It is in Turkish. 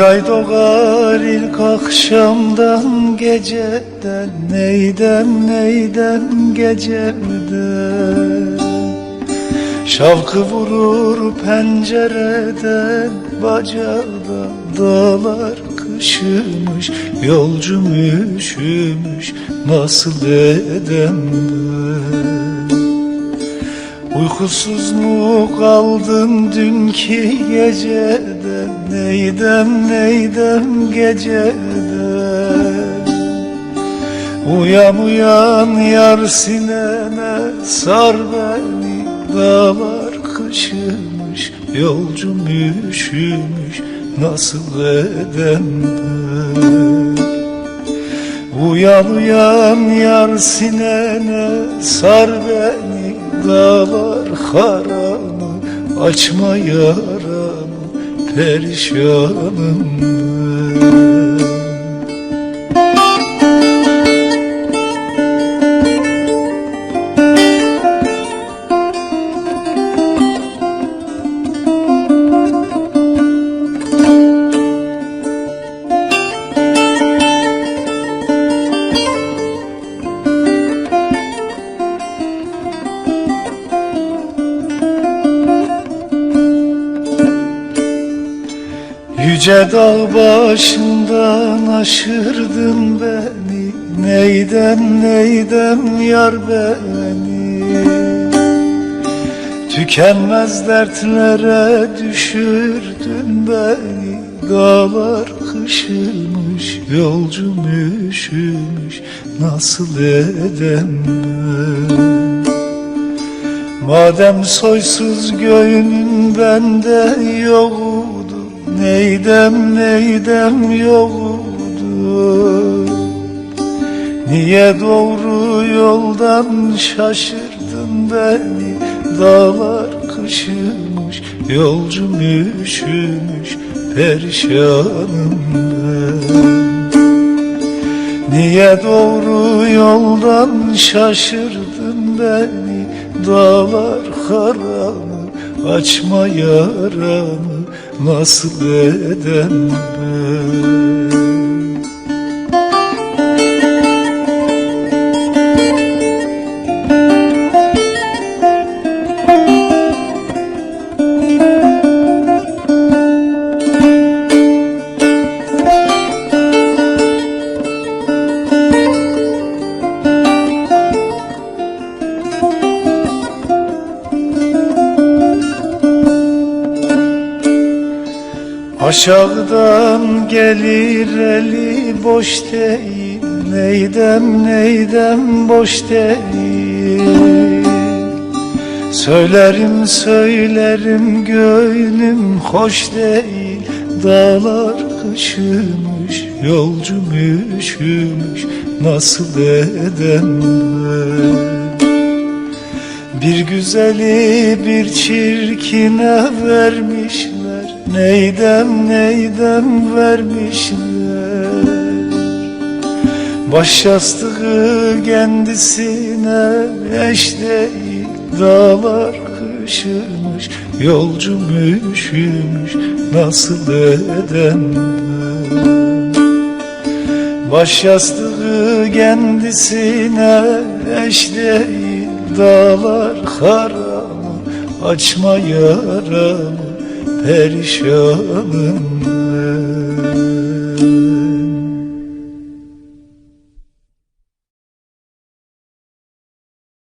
ay doğar ilk akşamdan geceden, neydem geceden. Şavkı vurur pencereden, bacada dağlar kışımış, yolcum üşümüş, nasıl edem ben? Uykusuz mu kaldın dünkü geceden, neydem geceden. Uyan yar sinene, sar beni, dağlar kışımış, yolcum üşümüş, nasıl edem ben? Uyan yar sinene, sar beni, dağlar haramı, açma yaramı, perişanım ben. Yüce dağ başından aşırdın beni, neydem yar beni. Tükenmez dertlere düşürdün beni, dağlar kışılmış, yolcum üşümüş, nasıl edem ben? Madem soysuz göğünün bende yoktu, neydem yoktu. Niye doğru yoldan şaşırdın beni, dağlar kışımış, yolcum üşümüş, perişanım ben. Niye doğru yoldan şaşırdın beni, dağlar haramı, açma yaramı, nasıl edem ben? Aşağıdan gelir eli boş değil, neydem boş değil. Söylerim gönlüm hoş değil, dağlar kışımış, yolcum üşümüş, nasıl edem ben? Bir güzeli bir çirkine vermişler, neydem vermişler. Baş yastığı kendisine eş değil, dağlar kışımış, yolcum üşümüş, nasıl edem ben? Baş yastığı kendisine eş değil, dağlar haramı, açma yaramı, perişanım ben.